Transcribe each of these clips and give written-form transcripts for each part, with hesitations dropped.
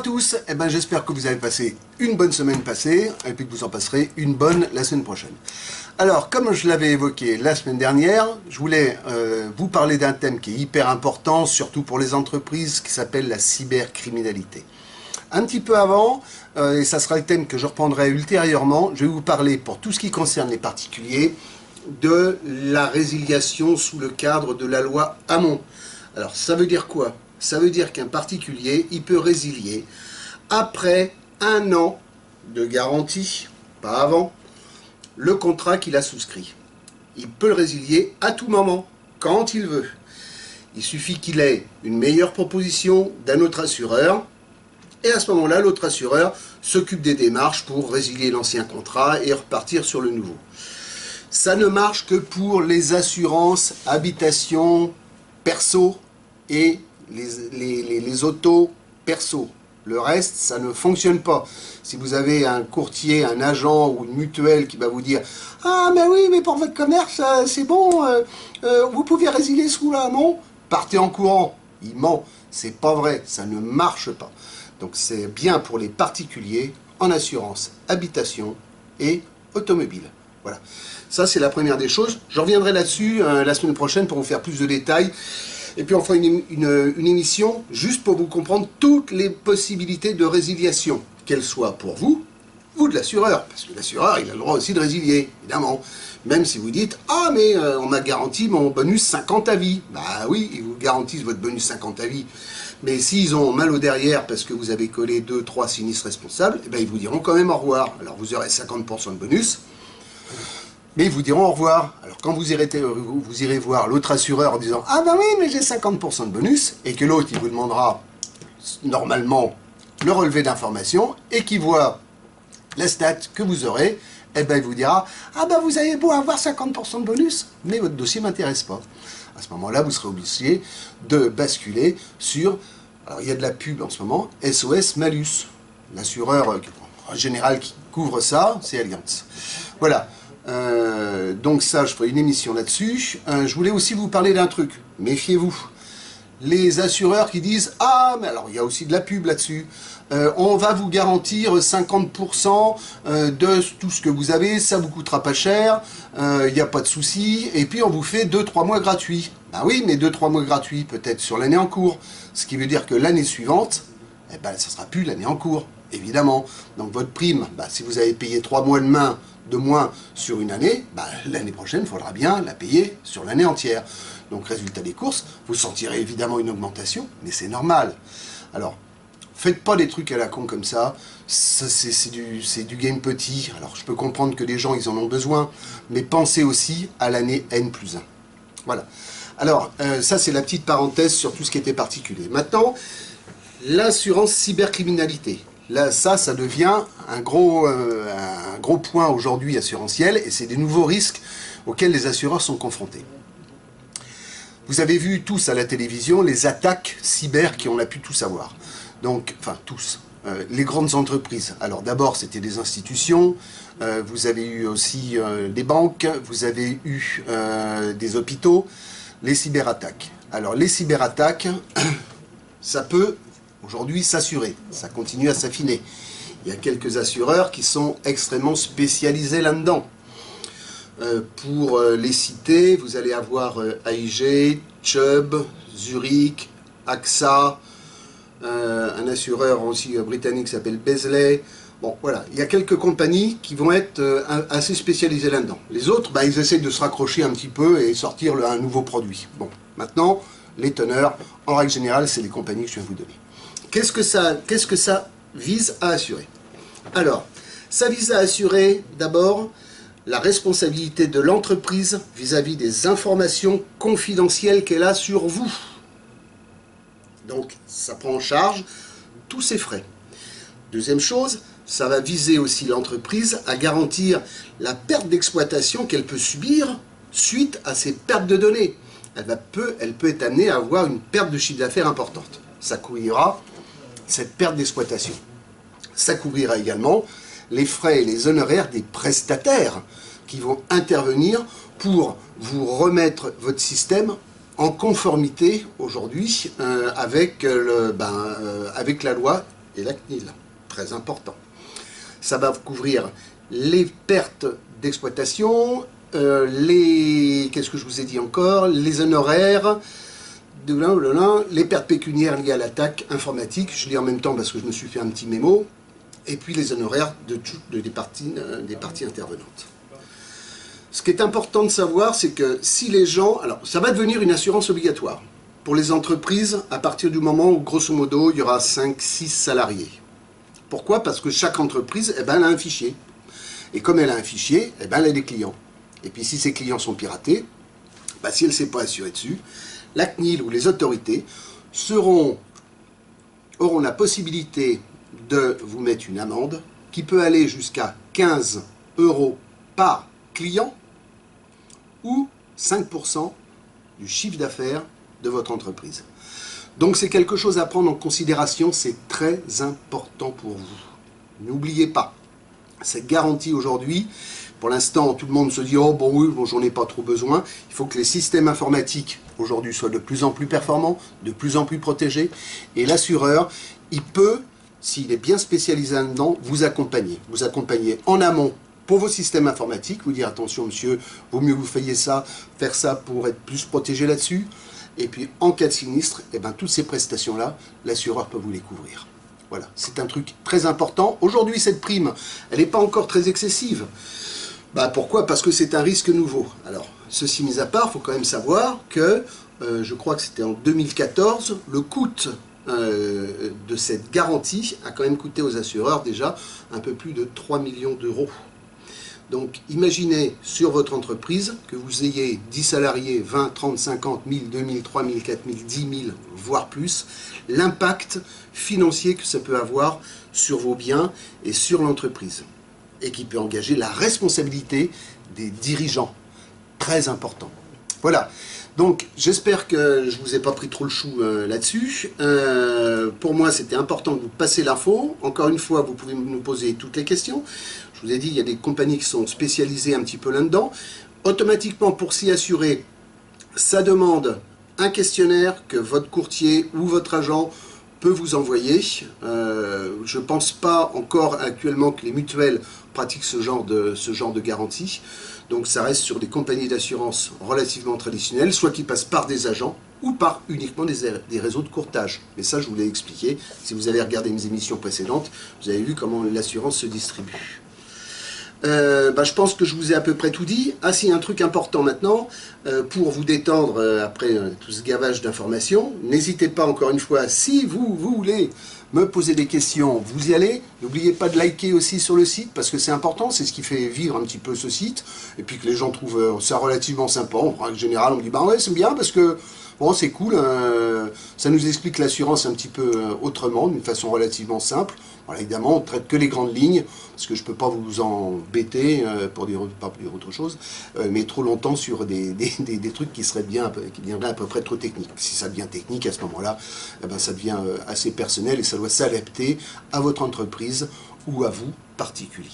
à tous, j'espère que vous avez passé une bonne semaine passée et puis que vous en passerez une bonne la semaine prochaine. Alors, comme je l'avais évoqué la semaine dernière, je voulais vous parler d'un thème qui est hyper important, surtout pour les entreprises, qui s'appelle la cybercriminalité. Un petit peu avant, et ça sera le thème que je reprendrai ultérieurement, je vais vous parler, pour tout ce qui concerne les particuliers, de la résiliation sous le cadre de la loi Hamon. Alors, ça veut dire quoi? Ça veut dire qu'un particulier, il peut résilier après 1 an de garantie, pas avant, le contrat qu'il a souscrit. Il peut le résilier à tout moment, quand il veut. Il suffit qu'il ait une meilleure proposition d'un autre assureur, et à ce moment-là, l'autre assureur s'occupe des démarches pour résilier l'ancien contrat et repartir sur le nouveau. Ça ne marche que pour les assurances habitation perso et les autos perso. Le reste, ça ne fonctionne pas. Si vous avez un courtier, un agent ou une mutuelle qui va vous dire « Ah, mais oui, mais pour votre commerce, c'est bon, vous pouvez résilier sous la Hamon », partez en courant. Il ment. C'est pas vrai. Ça ne marche pas. Donc, c'est bien pour les particuliers en assurance habitation et automobile. Voilà. Ça, c'est la première des choses. Je reviendrai là-dessus la semaine prochaine pour vous faire plus de détails. Et puis on fera une émission juste pour vous comprendre toutes les possibilités de résiliation, qu'elles soient pour vous ou de l'assureur. Parce que l'assureur, il a le droit aussi de résilier, évidemment. Même si vous dites « Ah, mais on m'a garanti mon bonus 50 à vie ». Bah oui, ils vous garantissent votre bonus 50 à vie. Mais s'ils ont mal au derrière parce que vous avez collé 2-3 sinistres responsables, ils vous diront quand même au revoir. Alors vous aurez 50% de bonus. Mais ils vous diront au revoir. Alors quand vous irez voir l'autre assureur en disant « Ah ben oui, mais j'ai 50% de bonus » et que l'autre, il vous demandera normalement le relevé d'information et qu'il voit la stat que vous aurez, il vous dira « Ah ben vous avez beau avoir 50% de bonus, mais votre dossier ne m'intéresse pas. » À ce moment-là, vous serez obligé de basculer sur... Alors il y a de la pub en ce moment, SOS Malus. L'assureur en général qui couvre ça, c'est Allianz. Voilà. Donc ça, je ferai une émission là-dessus. Je voulais aussi vous parler d'un truc. Méfiez-vous. Les assureurs qui disent « Ah, mais alors il y a aussi de la pub là-dessus. On va vous garantir 50% de tout ce que vous avez, ça vous coûtera pas cher, il n'y a pas de souci, et puis on vous fait 2-3 mois gratuits. » Ben oui, mais 2-3 mois gratuits, peut-être sur l'année en cours. Ce qui veut dire que l'année suivante, ça ne sera plus l'année en cours, évidemment. Donc votre prime, si vous avez payé 3 mois de moins sur une année, l'année prochaine, il faudra bien la payer sur l'année entière. Donc, résultat des courses, vous sentirez évidemment une augmentation, mais c'est normal. Alors, faites pas des trucs à la con comme ça, c'est du game petit. Alors, je peux comprendre que les gens, ils en ont besoin, mais pensez aussi à l'année N+1. Voilà. Alors, ça, c'est la petite parenthèse sur tout ce qui était particulier. Maintenant, l'assurance cybercriminalité. Là, ça devient un gros point aujourd'hui assurantiel et c'est des nouveaux risques auxquels les assureurs sont confrontés. Vous avez vu tous à la télévision les attaques cyber qu'on a pu tous avoir. Donc, enfin tous, les grandes entreprises. Alors d'abord, c'était des institutions, vous avez eu aussi des banques, vous avez eu des hôpitaux, les cyberattaques. Alors les cyberattaques, ça peut... aujourd'hui s'assurer, ça continue à s'affiner. Il y a quelques assureurs qui sont extrêmement spécialisés là-dedans. Pour les citer, vous allez avoir AIG, Chubb, Zurich, AXA, un assureur aussi britannique qui s'appelle Beazley. Bon, voilà, il y a quelques compagnies qui vont être assez spécialisées là-dedans. Les autres, ils essayent de se raccrocher un petit peu et sortir un nouveau produit. Bon, maintenant, les teneurs, en règle générale, c'est les compagnies que je viens de vous donner. Qu'est-ce que ça vise à assurer? Alors, ça vise à assurer d'abord la responsabilité de l'entreprise vis-à-vis des informations confidentielles qu'elle a sur vous. Donc, ça prend en charge tous ses frais. Deuxième chose, ça va viser aussi l'entreprise à garantir la perte d'exploitation qu'elle peut subir suite à ces pertes de données. Elle peut être amenée à avoir une perte de chiffre d'affaires importante. Ça couvrira cette perte d'exploitation. Ça couvrira également les frais et les honoraires des prestataires qui vont intervenir pour vous remettre votre système en conformité aujourd'hui avec la loi et la CNIL. Très important. Ça va couvrir les pertes d'exploitation, qu'est-ce que je vous ai dit encore, les honoraires, les pertes pécuniaires liées à l'attaque informatique, je lis en même temps parce que je me suis fait un petit mémo, et puis les honoraires des parties intervenantes. Ce qui est important de savoir, c'est que si les gens... Alors, ça va devenir une assurance obligatoire pour les entreprises à partir du moment où, grosso modo, il y aura 5-6 salariés. Pourquoi? Parce que chaque entreprise, elle a un fichier. Et comme elle a un fichier, elle a des clients. Et puis si ces clients sont piratés, si elle ne s'est pas assurée dessus, la CNIL ou les autorités auront la possibilité de vous mettre une amende qui peut aller jusqu'à 15 € par client ou 5% du chiffre d'affaires de votre entreprise. Donc c'est quelque chose à prendre en considération, c'est très important pour vous. N'oubliez pas, cette garantie aujourd'hui, pour l'instant tout le monde se dit « Oh bon oui, bon, j'en ai pas trop besoin ». Il faut que les systèmes informatiques aujourd'hui soient de plus en plus performants, de plus en plus protégés. Et l'assureur, il peut, s'il est bien spécialisé là-dedans, vous accompagner. Vous accompagner en amont pour vos systèmes informatiques, vous dire attention monsieur, vaut mieux que vous fassiez ça, faire ça pour être plus protégé là-dessus. Et puis en cas de sinistre, toutes ces prestations-là, l'assureur peut vous les couvrir. Voilà, c'est un truc très important. Aujourd'hui, cette prime, elle n'est pas encore très excessive. Pourquoi? Parce que c'est un risque nouveau. Alors, ceci mis à part, il faut quand même savoir que, je crois que c'était en 2014, le coût de cette garantie a quand même coûté aux assureurs déjà un peu plus de 3 millions d'euros. Donc imaginez sur votre entreprise que vous ayez 10 salariés, 20, 30, 50, 1000, 2000, 3000, 4000, 10 000, voire plus, l'impact financier que ça peut avoir sur vos biens et sur l'entreprise. Et qui peut engager la responsabilité des dirigeants. Très important. Voilà. Donc j'espère que je ne vous ai pas pris trop le chou là-dessus. Pour moi, c'était important de vous passer l'info. Encore une fois, vous pouvez nous poser toutes les questions. Je vous ai dit, il y a des compagnies qui sont spécialisées un petit peu là-dedans. Automatiquement, pour s'y assurer, ça demande un questionnaire que votre courtier ou votre agent peut vous envoyer. Je ne pense pas encore actuellement que les mutuelles pratiquent ce genre de garantie. Donc ça reste sur des compagnies d'assurance relativement traditionnelles, soit qui passent par des agents ou par uniquement des réseaux de courtage. Mais ça, je vous l'ai expliqué. Si vous avez regardé mes émissions précédentes, vous avez vu comment l'assurance se distribue. Je pense que je vous ai à peu près tout dit. Ah si, un truc important maintenant, pour vous détendre après tout ce gavage d'informations, n'hésitez pas encore une fois, si vous voulez me poser des questions, vous y allez. N'oubliez pas de liker aussi sur le site, parce que c'est important, c'est ce qui fait vivre un petit peu ce site, et puis que les gens trouvent ça relativement sympa. En général, on me dit, ouais, c'est bien, parce que bon, c'est cool, ça nous explique l'assurance un petit peu autrement, d'une façon relativement simple. Voilà, évidemment, on ne traite que les grandes lignes, parce que je ne peux pas vous embêter, pour dire autre chose, mais trop longtemps sur des trucs qui viendraient à peu près trop techniques. Si ça devient technique, à ce moment-là, ça devient assez personnel et ça doit s'adapter à votre entreprise ou à vous particulier.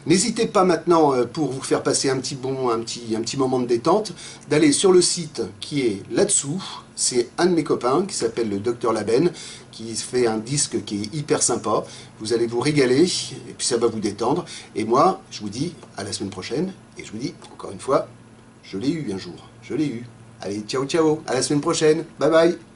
N'hésitez pas maintenant, pour vous faire passer un petit moment de détente, d'aller sur le site qui est là-dessous. C'est un de mes copains qui s'appelle le Dr Laben, qui fait un disque qui est hyper sympa. Vous allez vous régaler, et puis ça va vous détendre. Et moi, je vous dis à la semaine prochaine, et je vous dis, encore une fois, je l'ai eu un jour, je l'ai eu. Allez, ciao ciao, à la semaine prochaine, bye bye.